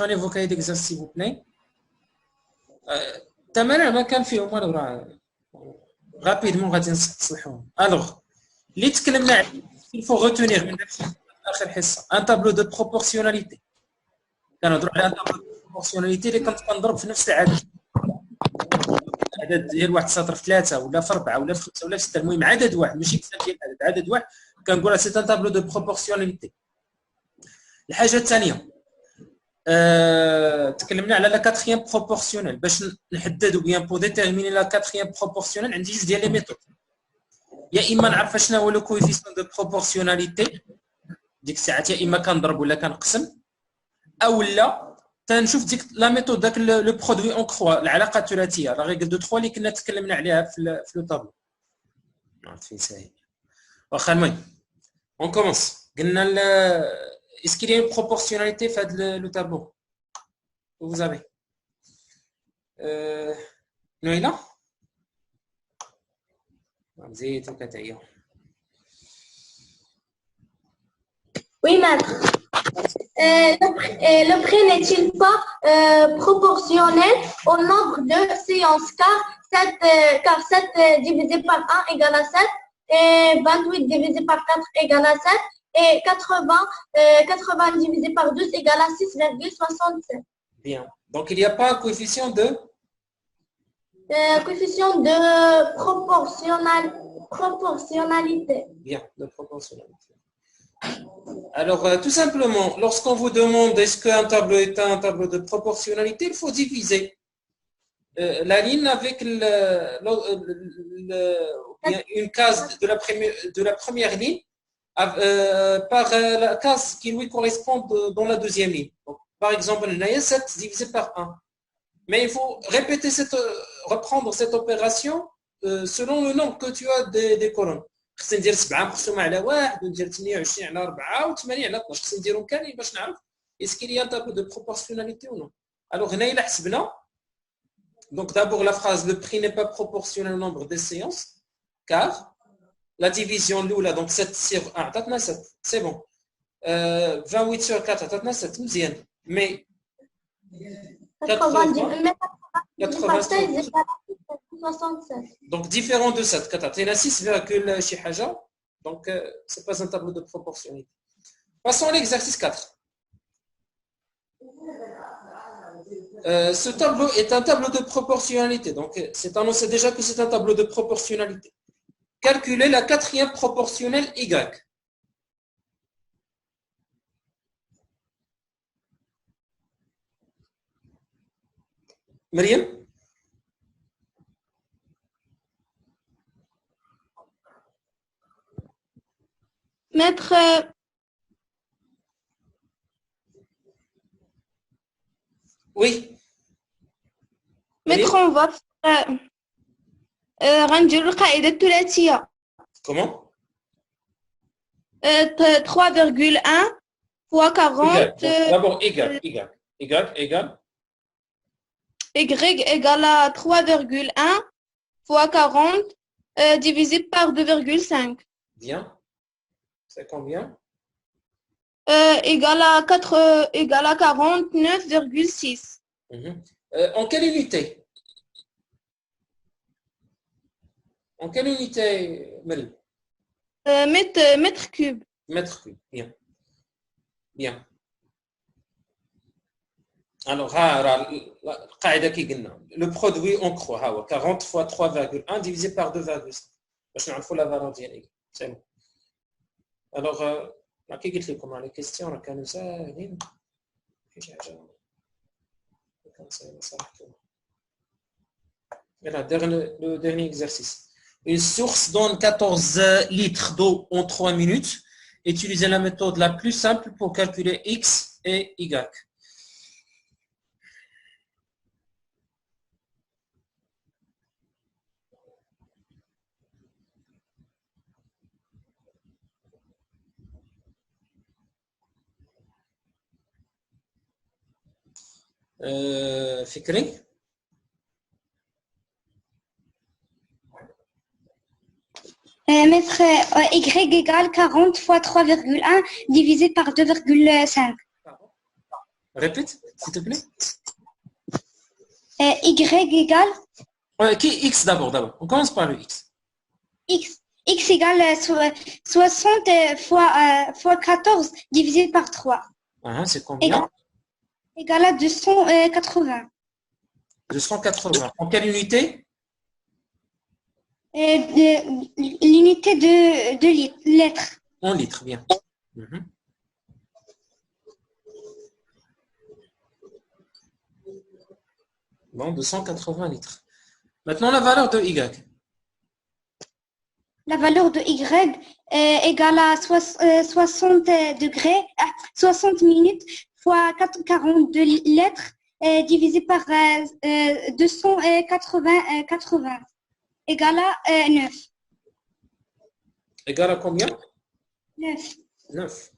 prenez vos cahiers d'exercice s'il vous plaît. تماما ما كان فيهم والو راه رابيدمون غادي نصلحوهم. الوغ اللي تكلمنا عليه il faut retenir من اخر حصه ان تابلو دو بروبورسيوناليتي. كنهضروا على ان تابلو دو بروبورسيوناليتي اللي كنت كنضرب في نفس العدد، عدد ديال واحد السطر في 3 ولا في 4 ولا في 5 ولا في 6، المهم عدد واحد ماشي بزاف ديال العدد، عدد واحد كنقولها سي ان تابلو دو بروبورسيوناليتي. الحاجه الثانيه تكلمنا على لا كاتريام بروبورسيونيل. باش نحددوا بيان بو ديتيرميني لا كاتريام بروبورسيونيل عندي جوج ديال لي ميثود. يا اما نعرف شنو هو لو كويفيسيون دو بروبورسيوناليتي، ديك الساعات يا اما كنضرب ولا كنقسم، او لا تنشوف ديك لا ميثود داك لو برودوي اون كخوا، العلاقه الثلاثيه لا ريغل دو 3 اللي كنا تكلمنا عليها في لو طابلو. عرفت فين ساهل. واخا المهم اون كومونس. قلنا est-ce qu'il y a une proportionnalité fait le tableau que vous avez Noéla Oui, maître. Le prix n'est-il pas proportionnel au nombre de séances car 7 divisé par 1 égale à 7 et 28 divisé par 4 égale à 7 et 80 divisé par 12 égale à 6,67. Bien. Donc, il n'y a pas un coefficient de proportionnalité. Bien, de proportionnalité. Alors, tout simplement, lorsqu'on vous demande est-ce qu'un tableau est un tableau de proportionnalité, il faut diviser la ligne avec une case de la première ligne par la case qui lui correspond dans la deuxième ligne. Donc, par exemple, il y a 7 divisé par 1. Mais il faut répéter reprendre cette opération selon le nombre que tu as des colonnes. خصني ندير 7 مقسومه على 1 وندير 28 على 4 و8 على 12. خصني نديرهم كاملين باش نعرف est-ce qu'il y a un tableau de proportionnalité ou non. Alors هنا إلا حسبنا donc d'abord la phrase le prix n'est pas proportionnel au nombre des séances car la division l'oula donc 7 sur 1 عطاتنا 7 c'est bon. 28 sur 4 عطاتنا 7 مزيان mais 96 donc différent de 7 il y a 6, شي حاجه donc c'est pas un tableau de proportionnalité. Passons à l'exercice 4. Ce tableau est un tableau de proportionnalité, donc c'est annoncé déjà que c'est un tableau de proportionnalité. Calculez la quatrième proportionnelle Y. Myriam? Maître, Oui. Maître, on va رنديرو القاعدة الثلاثية. Comment? 3,1 fois 40. D'abord égal. Y égale à 3,1 fois 40 divisé par 2,5. Bien. C'est combien? Égale à 49,6. En quelle unité? En quelle unité, Marie? Mètre cube. Mètre cube, bien. Bien. Alors, le produit en croix, 40 fois 3,1 divisé par 2,5. باش نعرفوا la valeur ديالها. C'est bon. Alors, كي قلت لكم على question راه كانوا ساهلين. ماشي حاجه. Voilà, le dernier exercice. Une source donne 14 litres d'eau en 3 minutes. Utilisez la méthode la plus simple pour calculer X et Y. Fikri? Maître, Y égale 40 fois 3,1 divisé par 2,5. Répète, s'il te plaît. Y égale Qui X d'abord. On commence par le X. X. X égale 60 fois 14 divisé par 3. C'est combien? Égale à 280. 280. En quelle unité? L'unité de lettres. En litres, bien. Bon, 280 litres. Maintenant, la valeur de Y. La valeur de Y égale à 60 degrés, 60 minutes fois 42 lettres divisé par 280 égale à 9. Égal à combien? 9. 9.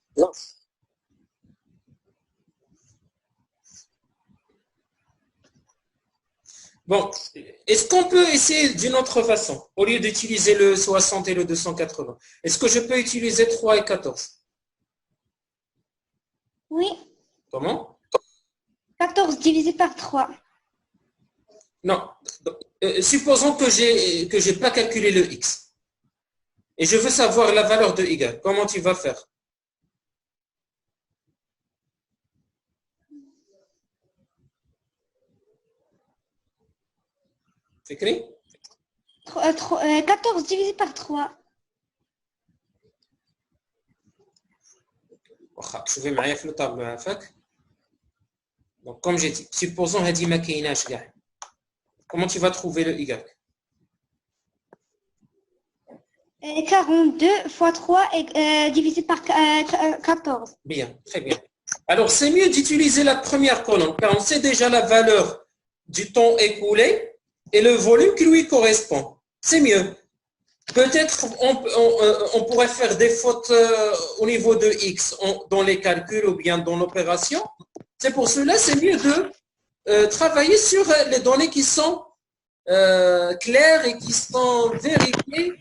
Bon, est-ce qu'on peut essayer d'une autre façon? Au lieu d'utiliser le 60 et le 280, est-ce que je peux utiliser 3 et 14? Oui. Comment? 14 divisé par 3. Non. Supposons que j'ai pas calculé le X. Et je veux savoir la valeur de Y. Comment tu vas faire? C'est écrit? 14 divisé par 3. شوفي معايا في الطابلو عافاك. Donc comme j'ai dit, supposons هذه ما كايناش كاع. Comment tu vas trouver le Y? 42 fois 3 divisé par 14. Bien, très bien. Alors, c'est mieux d'utiliser la première colonne, car on sait déjà la valeur du temps écoulé et le volume qui lui correspond. C'est mieux. Peut-être on pourrait faire des fautes au niveau de X dans les calculs ou bien dans l'opération. C'est pour cela, c'est mieux de travailler sur les données qui sont claires et qui sont vérifiées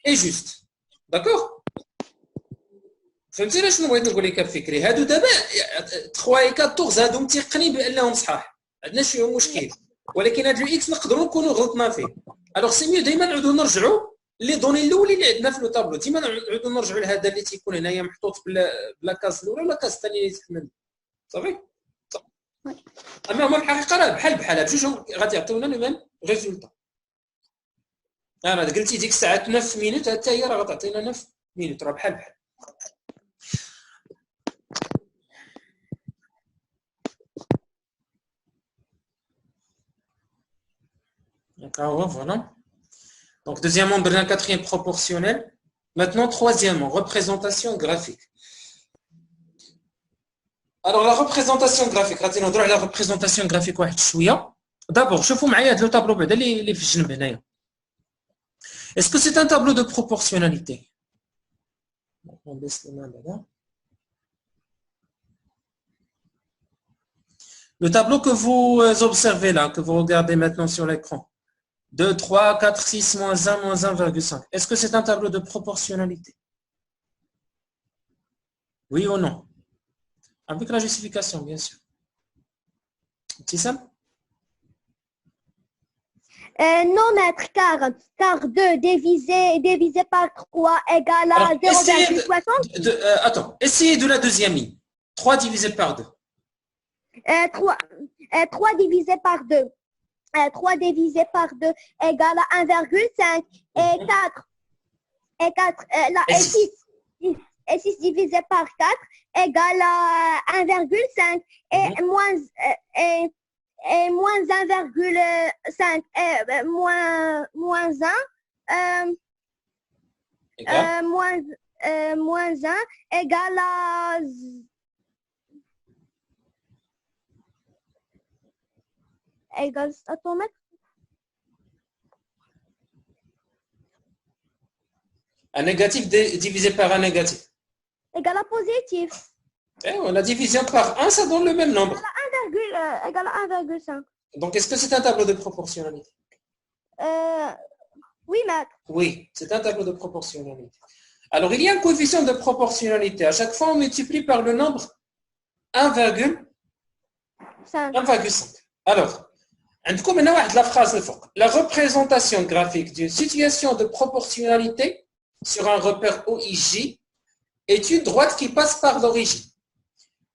et justes. D'accord? فهمتي لا شنو بغيت نقول لك بفكري؟ هادو دابا 3 و 14 هادو متيقنين بانهم صحاح، عندنا شي مشكل، ولكن هاد الاكس نقدروا نكونوا غلطنا فيه. الوغ سي ميو دائما نعاودوا نرجعوا لي دوني الاولين اللي عندنا في لو طابلو، ديما نعاودوا نرجعوا لهذا اللي تيكون هنايا محطوط بلا كاز الاولى ولا كاز الثانيه اللي تكمل. صافي؟ اما هما الحقيقه راه بحال بجوجهم غادي يعطيونا لو ميم ريزولتا. انا قلتي ديك الساعه 9 مينوت حتى هي راه غتعطينا 9 مينوت، راه بحال. D'accord, voilà. Donc, deuxièmement, on a quatrième proportionnel. Maintenant, troisièmement, représentation graphique. Alors, la représentation graphique, la représentation graphique, d'abord, je vous montre le tableau. Est-ce que c'est un tableau de proportionnalité? On baisse les mains là. Le tableau que vous observez là, que vous regardez maintenant sur l'écran, 2, 3, 4, 6, moins 1, moins 1,5. Est-ce que c'est un tableau de proportionnalité? Oui ou non? Avec la justification, bien sûr. C'est ça? Non, maître, car 2 divisé par 3 égale à 0,60. Attends, essayez de la deuxième ligne. 3 divisé par 2. 3 divisé par 2. 3 divisé par 2 égale à 1,5 et 4 et 6 divisé par 4 égale à 1,5 et moins 1,5 et moins 1 égale à atomique. Un négatif divisé par un négatif. Égale à positif. La division par 1, ça donne le même nombre. Égale à 1,5. Donc, est-ce que c'est un tableau de proportionnalité? Oui, maître. Oui, c'est un tableau de proportionnalité. Alors, il y a un coefficient de proportionnalité. À chaque fois, on multiplie par le nombre 1, 1,5. Alors, عندكم هنا واحد لا phrase الفوق. La représentation graphique d'une situation de proportionnalité sur un repère OIJ est une droite qui passe par l'origine.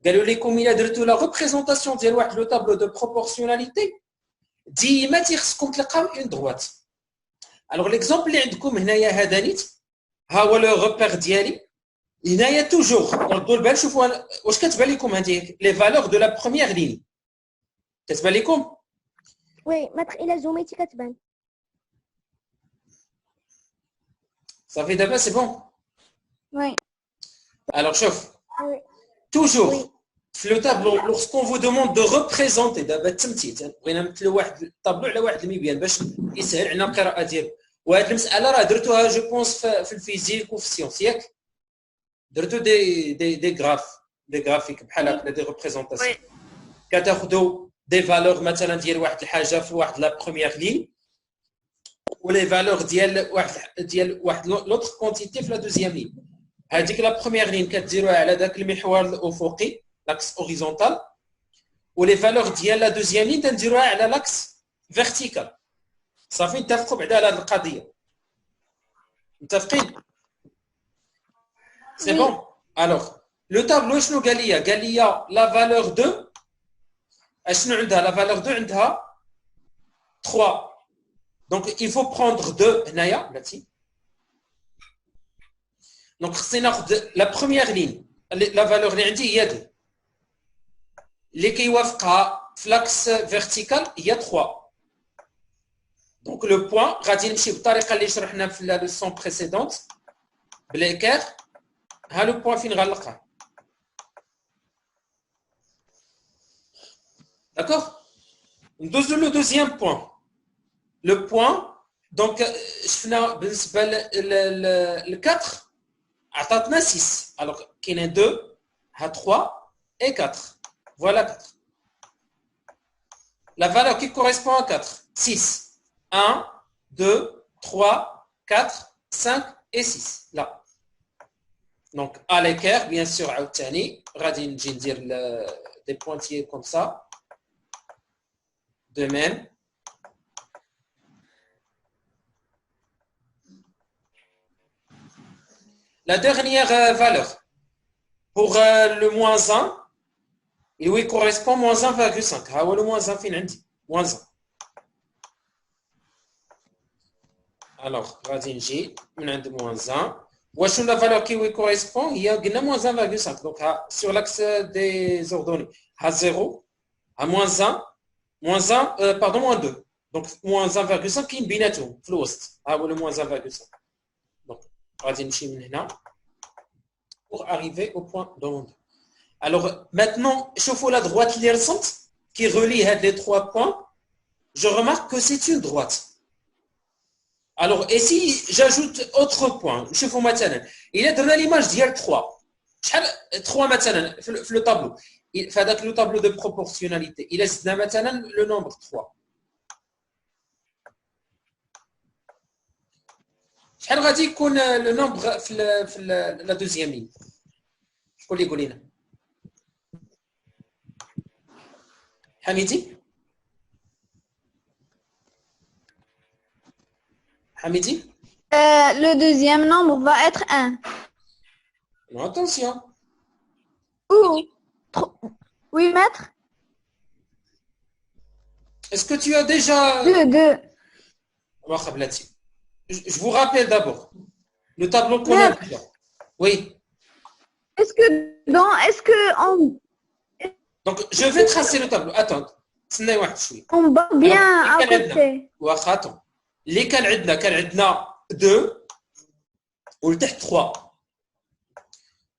قالوا لكم إلا درتوا la représentation ديال واحد لو tableau de proportionnalité ديما تيخصكم تلقاو une droite. Alors l'exemple اللي عندكم هنايا هذا نيت ها هو لو repère ديالي هنايا توجور ردوا البال شوفوا واش كتبان لكم هذه لي فالور دو لا بروميير لين كتبان لكم وي ماتر الى زوميتي كتبان صافي دابا سي بون وي alors شوف وي toujours في لو تابلو lorsqu'on vous demande de représenter دابا التمثيل بغينا نمثلوا واحد الطابلو على واحد المبيان باش يسهل علينا القراءه ديالو وهاد المساله راه درتوها جو بونس في الفيزيك وفي السيونس ياك درتو دي غرافيك بحال هكا دي ريبريزونطاسيون كتاخذوا دي فالور مثلا ديال واحد الحاجه في واحد لا بروميير لين ولي فالور ديال واحد لوطر كونتيتي في لا دوزيام لين هذيك لا بروميير لين كديروها على داك المحور الافقي لاكس اوريزونتال ولي فالور ديال لا دوزيام لين تنديروها على لاكس فيرتيكال صافي نتفقوا بعدا على هذه القضيه متفقين سي بون الوغ لو تابلو شنو قال لي لا فالور 2 اشنو عندها لا فالور 2 عندها 3 دونك il faut prendre 2 هنايا بلاتي دونك خصني ناخذ لا بروميير لين لا فالور اللي عندي هي 2 اللي كيوافقها في لاكس فيرتيكال هي 3 دونك لو بوين غادي نمشي بالطريقه اللي شرحنا في لا ليسون بريسيدونت بليكير ها لو بوين فين غنلقاه داكوغ ندوزو لو دوزيام بوين لو بوين دونك شفنا بالنسبه ل 4 عطاتنا 6 الوغ كاينين 2 ها 3 et 4 voilà 4 la valeur qui correspond à 4 6 1 2 3 4 5 et 6 là donc à l'équerre bien sûr عاوتاني غادي نجي ندير des pointillés comme ça de même la dernière valeur pour le moins 1 il lui correspond moins 1,5 ها هو le moins 1 فين عندي moins 1 alors غادي نجي من عند moins 1 وشنو la valeur qui lui correspond هي قلنا moins 1,5 donc sur l'axe des ordonnées ها 0 ها moins 1 moins 1 pardon moins 2 donc moins 1,5 كاين بيناتهم في الوسط ها هو le moins 1,5 donc غادي نمشي من هنا pour arriver au point d'onde. Alors maintenant, chauffe la droite اللي رسمت qui relie les 3 points. Je remarque que c'est une droite. Alors et si j'ajoute autre point, chauffe مثلا il a donné l'image ديال 3 شحال 3 مثلا في le tableau في هذاك le tableau de proportionnalité il a زدنا مثلا le nombre 3 شحال غادي يكون لو نومبر في لا دوزيام لين شكون اللي يقول لنا حميدي Le deuxième nombre va être 1. Non, attention. Ou 8 mètres. Est-ce que tu as déjà 2. Je vous rappelle d'abord le tableau qu'on a déjà. Oui. Est-ce que on Donc je vais tracer le tableau. Attends. On bat bien à côté. Attends. Les كان عندنا 2 ولتحت 3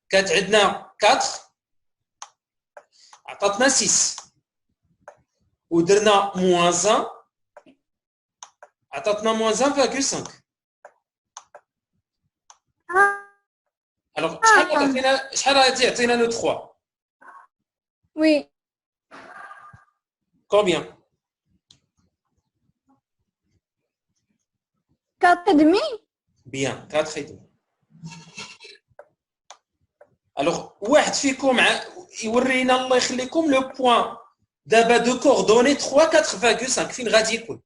كانت عندنا 4 عطاتنا 6 ودرنا moins 1 عطاتنا moins 1,5 alors شحال غادي يعطينا لو 3 Oui. combien 4,5. Bien, 4,5. Alors, واحد فيكم يورينا الله يخليكم لو بوين دابا دو كوردوني 3 4.5 فين غادي يكون؟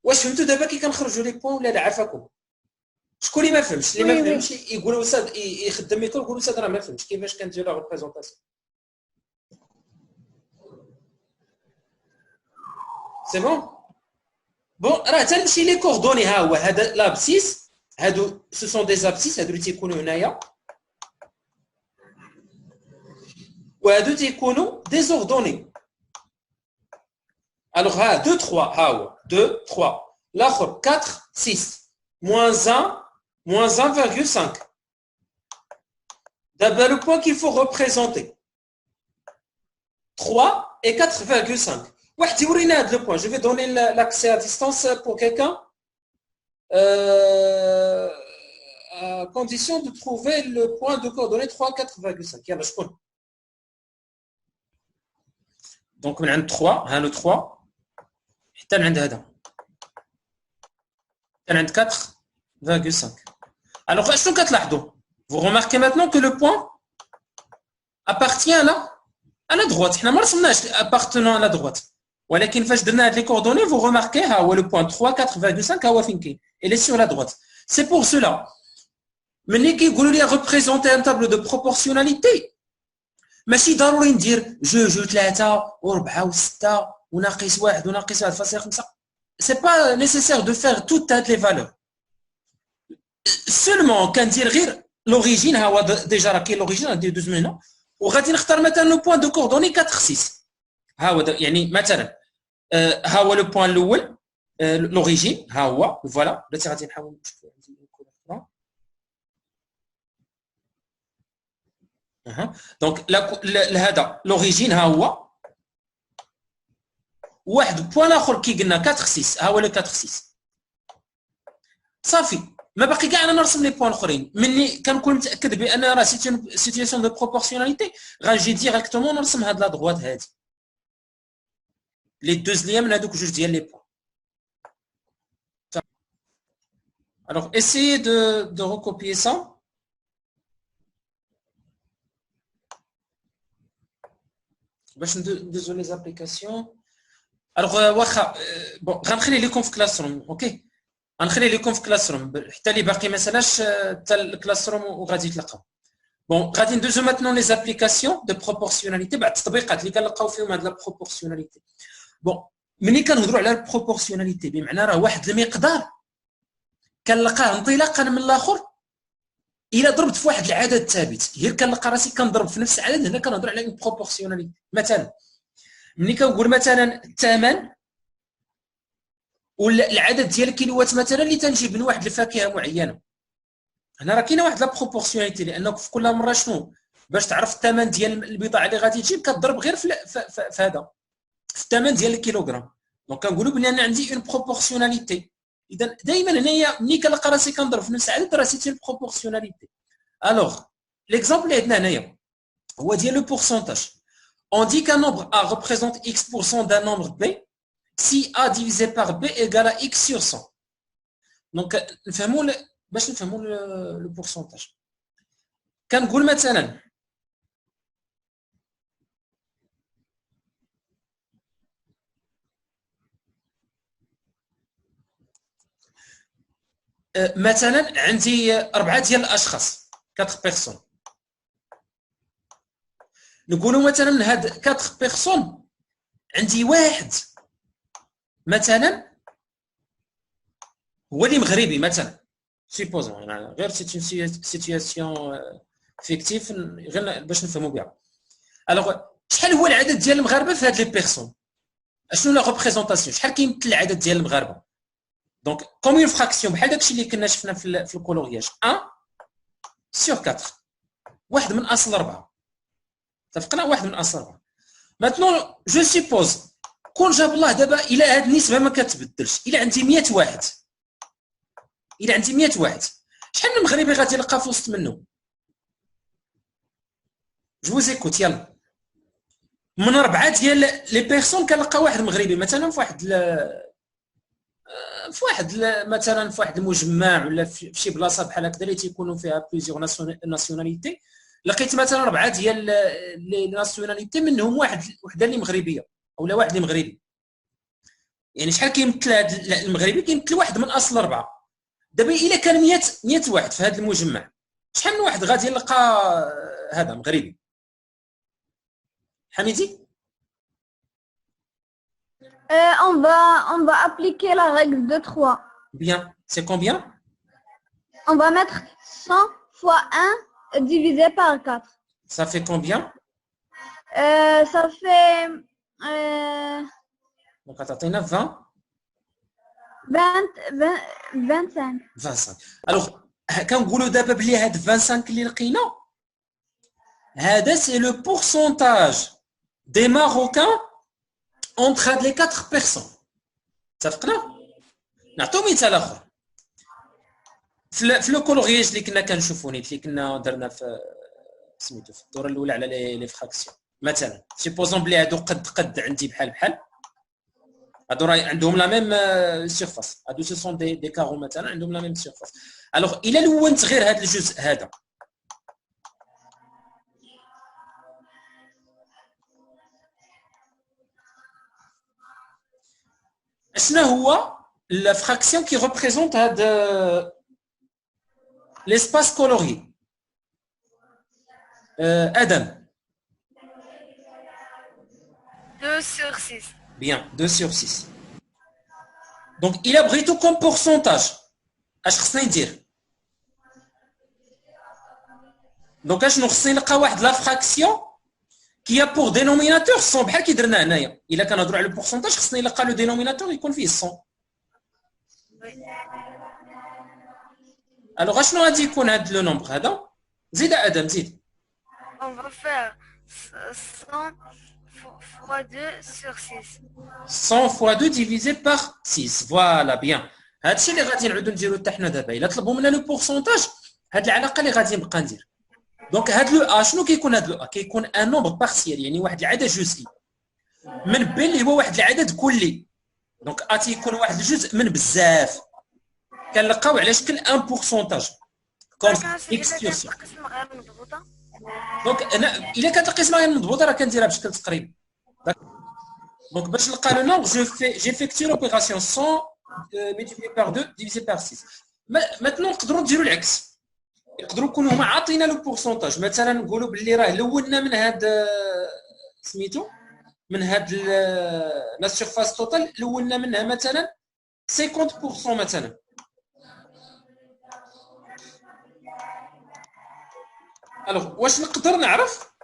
واش فهمتوا دابا كي كنخرجوا لي بوين ولا لا عافاكم؟ شكون اللي ما فهمش؟ اللي ما فهمش يقولوا استاذ يخدم ميكرو يقولوا استاذ راه ما فهمتش كيفاش كندير لا ريبريزونطاسيون. سي بون بون راه تنمشي لي كوردوني ها هو هذا لابسيس هادو سو سون دي زابسيس هادو اللي تيكونوا هنايا وهادو تيكونوا دي زوردوني. الوغ ها 2 3 ها هو 2 3 الاخر 4 6 moins 1 moins 1,5. D'abord le point qu'il faut représenter 3 et 4,5. واحد يورينا هذا le point. Je vais donner l'accès à distance pour quelqu'un à condition de trouver le point de coordonnée 3 4,5. يلا شكون؟ Donc من عند 3 ها لو 3 حتى من عند هذا حتى عند 4,5. Alors شنو كتلاحظوا؟ Vous remarquez maintenant que le point appartient à la droite. حنا ما رسمناش appartenant à la droite. ولكن فاش درنا هاد لي coordonnées vous remarquez ها هو le point 3 4,5 ها هو فين كاين. Il est sur la droite. C'est pour cela ملي كيقولوا لي représenter un tableau de proportionnalité ماشي ضروري ندير جوج وثلاثة وربعة وستة وناقص واحد وناقص 1.5. C'est pas nécessaire de faire toutes les valeurs. Seulement كندير غير l'origine ها هو ديجا راه كاين l'origine ندير دوز من هنا وغادي نختار مثلا لو بوين دو كوردوني 4 6 ها هو يعني مثلا ها هو لو بوين الاول l'origine ها هو فوالا بلاتي غادي نحاول نشوف عندي كولر اخرى دونك هذا l'origine ها هو واحد بوين اخر كي قلنا 4 6 ها هو لو 4 6 صافي ما باقي كاع انا نرسم لي بوين اخرين ملي كنكون متاكد بان راه سيتياسيون دو بروبورسيوناليتي غنجي ديريكتومون نرسم هاد لا دغوات هادي لي دوز ليا من هادوك جوج ديال لي بوين. Alors essayez de recopier ça. باش ندوزو لي زابليكاسيون. Alors واخا بون غنخلي لكم في كلاس روم اوكي غنخلي لكم في كلاس روم حتى اللي باقي ما سالاش حتى الكلاس روم وغادي تلقاو. بون غادي ندوزو ماتنون لي زابليكاسيون دو بروبورسيوناليتي بعد التطبيقات اللي كنلقاو فيهم هاد لا بروبورسيوناليتي. بون ملي كنهضروا على البروبورسيوناليتي بمعنى راه واحد المقدار كنلقاه انطلاقا من الاخر الا ضربت في واحد العدد ثابت غير كنلقى راسي كنضرب في نفس العدد هنا كنهضر على بروبورسيوناليتي. مثلا ملي كنقول مثلا الثمن ولا العدد ديال الكيلوات مثلا اللي تنجيب من واحد الفاكهه معينه هنا راه كاينه واحد لا بروبورسيوناليتي لانك في كل مره شنو باش تعرف الثمن ديال البضاعه اللي غادي تجيب كتضرب غير في هذا في الثمن ديال الكيلوغرام. دونك كنقولوا بلي انا عندي اون بروبورسيوناليتي. اذا دائما هنايا ملي كنلقى راسي كنضرب في نفس العدد راه سيتي البروبورسيوناليتي. الوغ ليكزامبل اللي عندنا هنايا هو ديال لو بورسونتاج. On dit qu'un nombre A représente X% d'un nombre B si A divisé par B égale à X sur 100. Donc, باش نفهموا le pourcentage. كنقول مثلا عندي 4 ديال الاشخاص 4 بيرسون. نقولوا مثلا من هاد 4 بيرسون عندي واحد مثلا هو اللي مغربي مثلا سيبوزون غير سيتياسيون فيكتيف غير باش نفهموا بها. الوغ شحال هو العدد ديال المغاربه في هاد لي بيرسون؟ اشنو لا ريبريزونطاسيون شحال كيمثل العدد ديال المغاربه؟ دونك كوم اون فراكسيون بحال داكشي اللي كنا شفنا في الكولورياج 1 sur 4 واحد من اصل 4 اتفقنا واحد من اصل 4. ماتنون جو سيبوز كون جاب الله دابا الى هاد النسبه ما كتبدلش الى عندي 100 واحد شحال من مغربي غادي نلقى في وسط منه؟ جو زيكوت يلا من 4 ديال لي بيرسون كنلقى واحد مغربي مثلا في واحد مثلا في واحد المجمع ولا في شي بلاصه بحال هكذا اللي تيكونوا فيها بليزيور ناسيوناليتي لقيت مثلا 4 ديال لي ناسيوناليتي منهم وحده اللي مغربيه اولا واحد اللي مغربي، يعني شحال كيمثل هذا المغربي؟ كيمثل واحد من اصل 4. دابا الا كان 100 واحد في هذا المجمع، شحال من واحد غادي نلقى هذا مغربي؟ حميدي؟ On va appliquer la règle de 3. Bien. C'est combien? On va mettre 100 fois 1 divisé par 4. Ça fait combien? Ça fait Donc, attends, 20? 25. 25. Alors, كنقولوا دابا بلي هاد 25 اللي لقينا هذا سي لو pourcentage des Marocains entre هاد لي 4 بيرسون. اتفقنا؟ نعطيو مثال اخر في لو كولورياج اللي كنا كنشوفو نيت اللي كنا درنا في سميتو في الدوره الاولى على لي فراكسيون. مثلا سيبوزون بلي هادو قد عندي بحال هادو راه عندهم لا ميم سيرفاس، هادو سو سون دي كارو مثلا عندهم لا ميم سيرفاس. الوغ الا لونت غير هاد الجزء هذا شنو هو la fraction qui représente l'espace colorié? Adam. 2 sur 6. Bien, 2 sur 6. Donc, il abrite tout comme pourcentage. اش خصنا ندير؟ دونك اشنو خصني نلقى واحد لا فراكسيون qui a pour dénominateur 100 بحال كي درنا هنايا. الا كنهضروا على البورسونتاج خصني نلقى لو دينوميناتور يكون فيه 100. الوغ اشنو غادي يكون هذا لو نومبر هذا؟ زيد ادم زيد. On va faire 100 fois 2 sur 6. 100 fois 2 divisé par 6. Voilà, bien. هادشي اللي غادي نعاودو نديرو حتى حنا دابا. الا طلبوا منا لو بورسونتاج هاد العلاقه اللي غادي نبقى ندير. دونك هاد لو ا شنو كيكون؟ هاد لو ا كيكون ان نومبر بارسيال، يعني واحد العدد جزئي من بين اللي هو واحد العدد كلي. دونك ا تيكون واحد الجزء من بزاف كنلقاو على شكل ان بورسونتاج كوم اكسكيوسيون. دونك انا الا كانت القسمه غير مضبوطه راه كنديرها بشكل تقريبي. دونك باش نلقى لو نومبر جيفيكتي لوبيراسيون 100 multiplié par 2 divisé par 6. maintenant نقدروا نديروا العكس، يقدروا يكونوا هما عاطينا لو بورسونتاج. مثلا نقولوا باللي راه لونا من هاد سميتو من هاد لا سيرفاس توتال لونا منها مثلا 50% مثلا. الوغ واش نقدر نعرف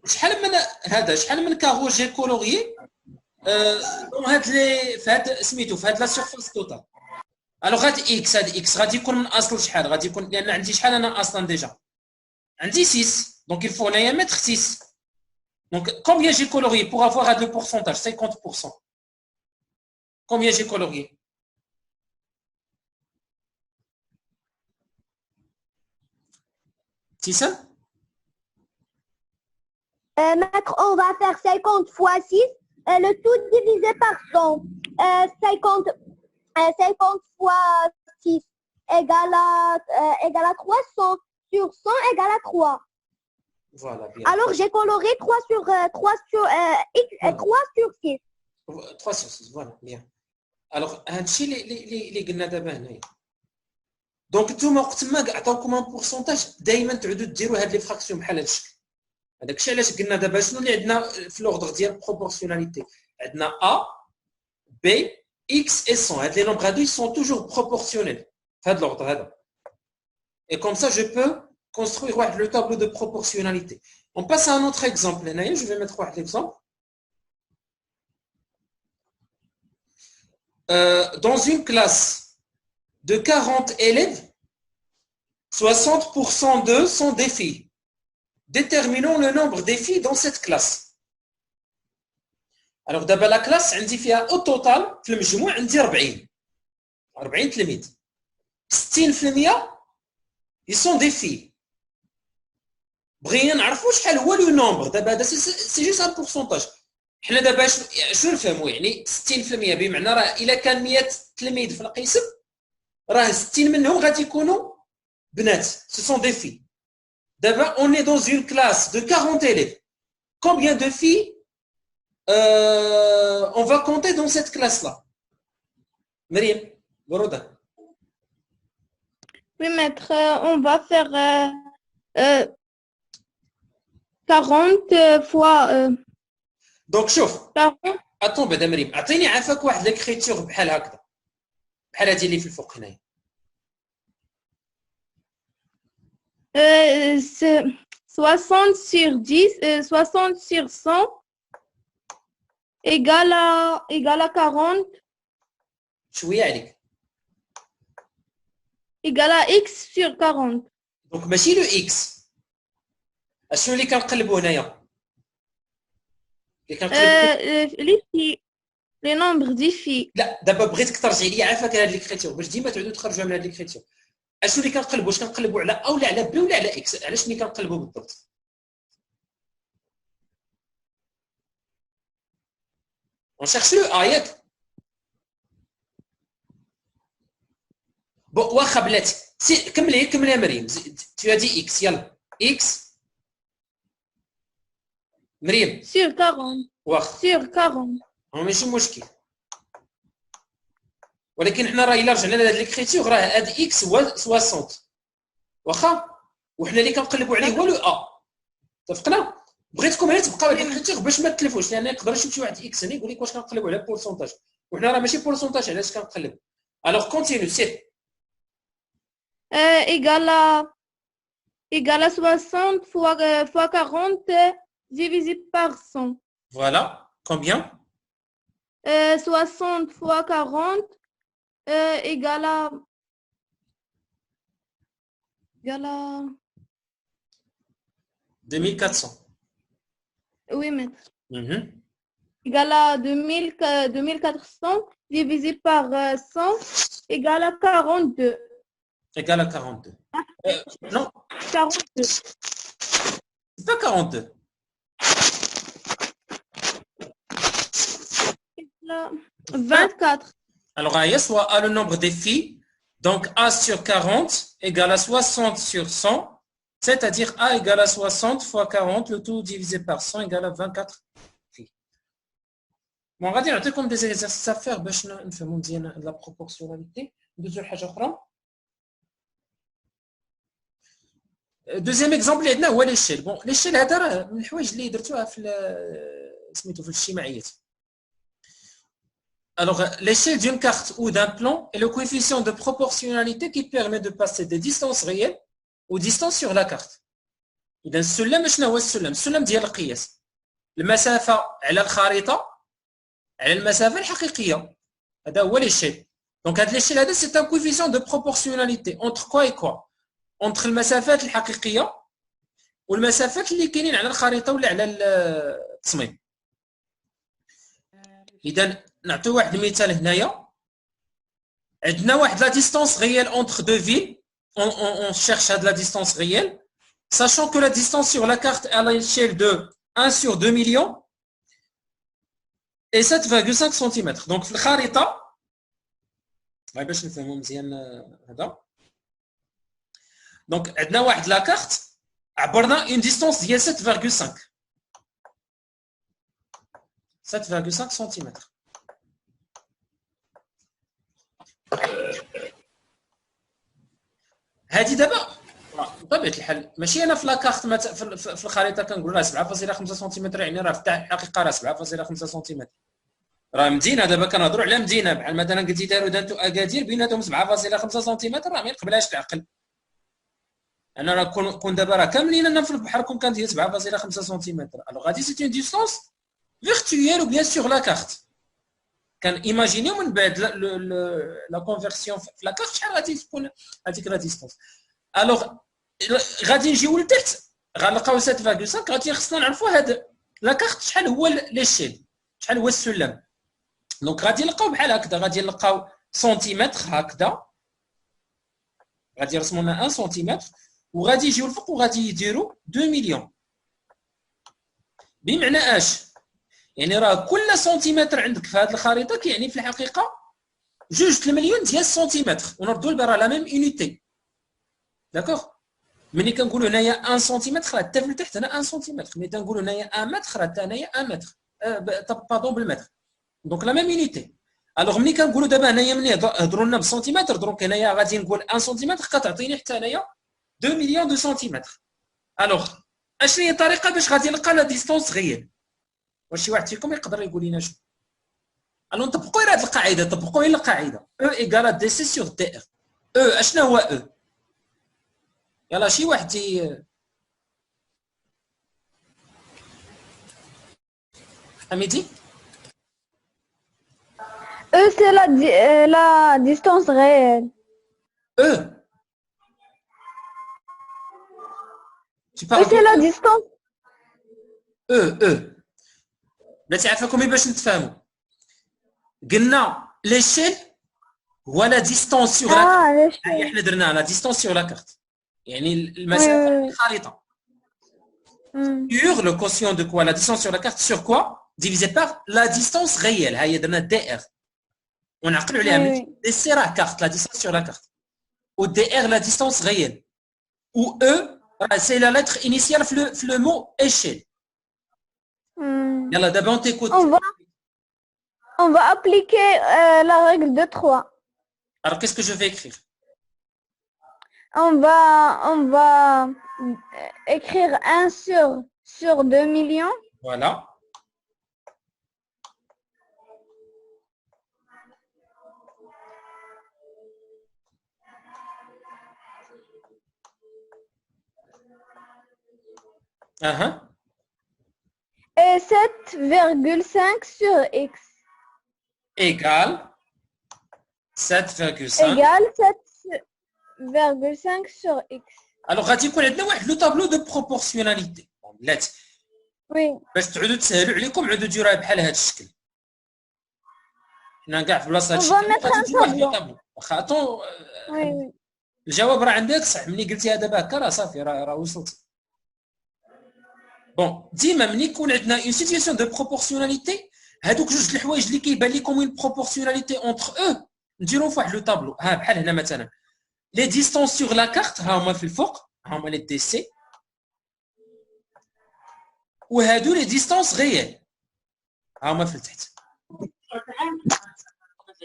شحال من هذا شحال من كارو جي كولوريي هاد لي في هاد سميتو في هاد لا سيرفاس توتال؟ الوغ هاد اكس، هاد اكس غادي يكون من اصل شحال؟ غادي يكون لان عندي شحال انا اصلا ديجا عندي 6 دونك il faut هنايا متر 6. دونك combien j'ai colorié pour avoir هاد لو pourcentage 50%؟ combien j'ai colorié؟ تيسان؟ Maître, on va faire 50 fois 6, le tout divisé par 100. 50 fois 6 égale à 300. Sur 100 égale à 3. Voilà, bien. Alors, j'ai coloré 3 sur 6. 3 sur 6, voilà, bien. Alors, هادشي اللي قلنا دابا هنايا. دونك نتوما وقت ما عطاوكم ان بورسونتاج دائما تعودوا ديروا هاد لي فراكسيون بحال هاد الشكل. هذاك الشيء علاش قلنا دابا شنو اللي عندنا في لوردر ديال بروبورسيوناليتي؟ عندنا ا بي اكس اي 100. هاد لي نومبر هادو سون توجور بروبورسيونيل في هاد لوردر هذا. اي كوم سا جو بو construire واحد لو تابلو دو بروبورسيوناليتي. On passe à un autre exemple. هنايا je vais mettre واحد l'exemple. Dans une classe de 40 élèves, 60% d'eux sont des filles. Déterminons le nombre des filles dans cette classe. Alors d'abord la classe عندي فيها au total في المجموع عندي 40 تلميذ. 60% ils sont des filles. بغينا نعرفوا شحال هو لو نومبر. دابا هذا سي جوست ان بورسونتاج. حنا دابا شنو نفهموا؟ يعني 60% بمعنى راه الا كان 100 تلميذ في القسم راه 60 منهم غادي يكونوا بنات. سو سون دي في. D'abord, on est dans une classe de 40 élèves. Combien de filles on va compter dans cette classe-là? Myriam, Boroda. Oui, maître, on va faire 40 fois Donc, شوف. 40. Attends, بعدا مريم، أعطيني عافاك واحد ليكريتور بحال هكذا. بحال هذه اللي في الفوق هنايا. 60 sur 10, 60 sur 100 égale à 40, شوية عليك. égale à x sur 40. دونك ماشي لو اكس. اشنو اللي كنقلبوا هنايا؟ اللي كنقلبوا les filles, les nombres diffus. لا دابا بغيتك ترجعي لي عافاك لهاد ليكريتور باش ديما تعودوا تخرجوا من هاد ليكريتور. اشنو اللي كنقلبوا؟ واش كنقلبوا على ا ولا على بي ولا على اكس؟ علاش ملي كنقلبوا بالضبط؟ اون شيرش لو ا ياك. بون واخا بلاتي كملي يا مريم. تو دي اكس يلا اكس مريم Sur 40. واخا Sur 40. ماشي مشكل. ولكن حنا راه الا رجعنا لهاد ليكريتور راه هاد اكس هو 60 واخا وحنا اللي كنقلبوا عليه هو لو ا. اتفقنا؟ بغيتكم غير تبقاو هاد ليكريتور باش ما تلفوش لان يقدر يشوف شي واحد اكس هنا يقول لك واش كنقلبوا على بورسونتاج وحنا راه ماشي بورسونتاج علاش كنقلب. الوغ كونتينيو سير. Égale à 60 fois 40 divisé par 100. Voilà. Combien? 60 fois 40 égale à 2400. Oui, maître. Mhm. Égale à 2400 divisé par 100 égale à 42. Égal à 42. Non, 42. c'est pas 42. Là, 24. Alors, A, soit A le nombre des filles. Donc, A sur 40 égale à 60 sur 100. C'est-à-dire A égale à 60 fois 40, le tout divisé par 100 égale à 24 filles. Bon, on va dire comme des exercices à faire باش نفهموا مزيان la proportionnalité. ندوزو لحاجة أخرى. دوزيام اكزومبل اللي عندنا هو ليشيل. بون ليشيل هذا راه من الحوايج اللي درتوها في سميتو في الاجتماعيات. Alors, l'échelle d'une carte ou d'un plan est le coefficient de proportionnalité qui permet de passer des distances réelles aux distances sur la carte. إذا السلم شنو هو السلم؟ السلم ديال القياس. المسافة على الخريطة على المسافة الحقيقية. هذا هو l'échelle. Donc, هذا l'échelle هذا c'est un coefficient de proportionnalité entre quoi et quoi؟ entre المسافات الحقيقيه والمسافات اللي كاينين على الخريطه ولا على التصميم. اذا نعطيو واحد المثال هنايا. عندنا واحد لا ديستانس ريال entre deux villes. On cherche هاد la distance réelle sachant que la distance sur la carte est à l'échelle de 1 sur 2 millions et 7,5 cm. donc في الخريطه باش نفهموا مزيان هذا. Donc, عندنا واحد لا كارت عبرنا une distance ديال 7,5 سنتيمتر. هذه دابا بطبيعه الحال ماشي انا في لا كارت في الخريطه كنقول راه 7.5 سنتيمتر يعني راه في الحقيقه راه 7.5 سنتيمتر. راه مدينه دابا كنهضروا على مدينه بحال مثلا قلتي داروا دانتو اكادير بيناتهم 7.5 سنتيمتر راه ما يقبلهاش العقل. انا راه كون دابا راه كاملين انا في البحر كون كان ديال 7.5 سنتيمتر. الوغ غادي سيت اون ديستونس فيرتويال وبيان سور لا كارت. كان ايماجينيو من بعد لا كونفيرسيون في لا كارت شحال غادي تكون هذيك لا ديستونس. الوغ غادي نجيو لتحت غنلقاو 7.5 غادي خصنا نعرفوا هاد لا كارت شحال هو ليشيل شحال هو السلم. دونك غادي نلقاو بحال هكذا غادي نلقاو سنتيمتر هكذا غادي يرسموا لنا 1 سنتيمتر وغادي يجيو الفوق وغادي يديروا 2 مليون. بمعنى اش؟ يعني راه كل سنتيمتر عندك في هذه الخريطه كيعني في الحقيقه 2 المليون ديال السنتيمتر ونردوا لها راه لا ميم يونيتي. داكوغ؟ ملي كنقولوا هنايا 1 سنتيمتر راه حتى لتحت هنا 1 سنتيمتر، ملي تنقولوا هنايا 1 متر راه حتى هنايا 1 متر، باردون بالمتر، دونك لا ميم يونيتي. الوغ ملي كنقولوا دابا هنايا ملي هضروا لنا بالسنتيمتر، دونك هنايا غادي نقول 1 سنتيمتر كتعطيني حتى هنايا 2 مليون دو سنتيمتر. الوغ اشنو هي الطريقه باش غادي نلقى لا ديستونس غيال؟ واش شي واحد فيكم يقدر يقول لنا شنو؟ الو نطبقوا غير هذه القاعده، طبقوا غير القاعده او ايكال دي سي سور دي ار. او اشنو هو او؟ يلا شي واحد حميدي. E, c'est la distance réelle. او tu E, parles c'est la distance. او بلاتي عافاكم باش نتفاهموا. قلنا ليشيل هو لا ديستونس سيغ لا كارت. l'échelle. هي حنا درناها لا ديستونس سيغ لا كارت، يعني المسافه الخارطه. Sur le quotient de quoi? La distance sur la carte sur quoi? Divisé par la distance réelle. هي درنا دي ار. ونعقلوا عليها دي سي راه كارت لا ديستونس sur la carte. و دي ار لا ديستونس réelle. و او سي لا lettre initiale في le mot échelle. يلا دابا on t'écoute. On va appliquer la règle de 3. Alors qu'est-ce que je vais écrire? On va écrire 1 sur 2 millions. Voilà. Et 7,5 sur x. Égale 7,5. Égale 7,5 sur x. Alors غادي يكون عندنا واحد لو طابلو دو بروبورسيوناليتي. بلاتي Oui. باش تعودوا تسهلوا عليكم عودوا ديروها بحال هذا الشكل. حنا كاع في بلاصه هذا الشكل غادي نديروا واحد لو طابلو. واخا عطوا الجواب راه عندك صح. ملي قلتيها دابا هكا راه صافي راه وصلت. بون ديما ملي يكون عندنا اون سيتوياسيون دو بروبورسيوناليتي، هادوك جوج الحوايج اللي كيبان لكم اون بروبورسيوناليتي اونتر او نديرو في واحد لو طابلو. ها بحال هنا مثلا لي ديستونس سور لا كارت ها هما في الفوق، ها هما لي دي سي، وهادو لي ديستونس غيال ها هما في التحت.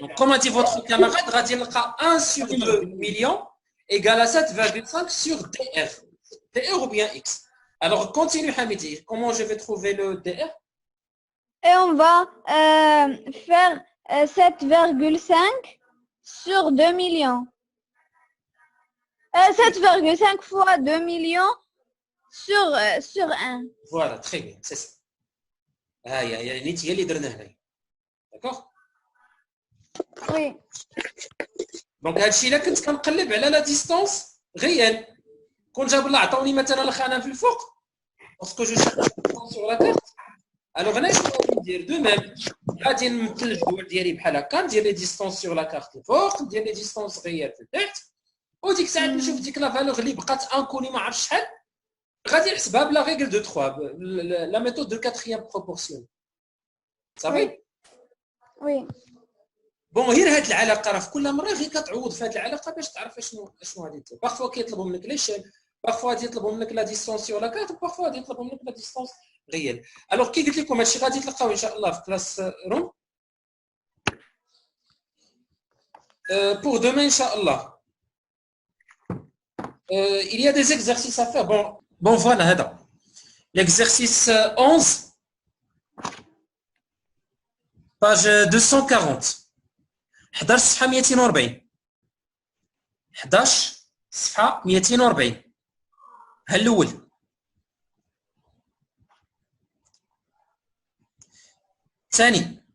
Donc, comme a dit votre camarade, غادي نلقى 1 sur 2 millions égale à 7,5 sur DR. DR ou bien X. Alors, continue Hamidi. Comment je vais trouver le DR? Et on va faire 7,5 sur 2 millions. 7,5 fois 2 millions sur 1. Voilà, très bien, c'est ça. هي اللي درنا هنايا. D'accord? Oui. دونك هادشي الا كنت كنقلب على لا ديستونس غيال، كون جاب الله عطاوني مثلا الخانه في الفوق باسكو جو شيرش سور لا كارت. الوغ هنا شنو غادي ندير؟ دو ميم غادي نمثل الجدول ديالي بحال هكا، ندير لي ديستونس سور لا كارت الفوق، ندير لي ديستونس غيال في التحت، وديك الساعه نشوف ديك لا فالور اللي بقات انكوني ما عرفتش شحال، غادي نحسبها بلا ريغل دو 3 لا ميثود دو كاتريام بروبورسيون. صافي؟ Oui. بون غير هاد العلاقه راه في كل مره غير كتعوض في هاد العلاقه باش تعرف شنو غادي دير. بارفوا كيطلبوا منك ليشيل، بارفوا غادي يطلبوا منك لا ديستونس سور لا كارت، بارفوا غادي يطلبوا منك لا ديستونس غيال. الوغ كي قلت لكم هادشي غادي تلقاوه ان شاء الله في كلاس روم pour demain inchallah. Il y a des exercices à faire. Bon voilà هذا l'exercice 11 page 240 11 صفحه 240 11 صفحه 240 ها الاول. ثاني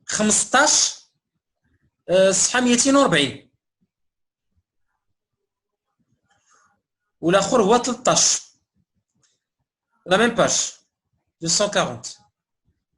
15 صفحه 240 والاخر هو 13 لا ميم باج 240.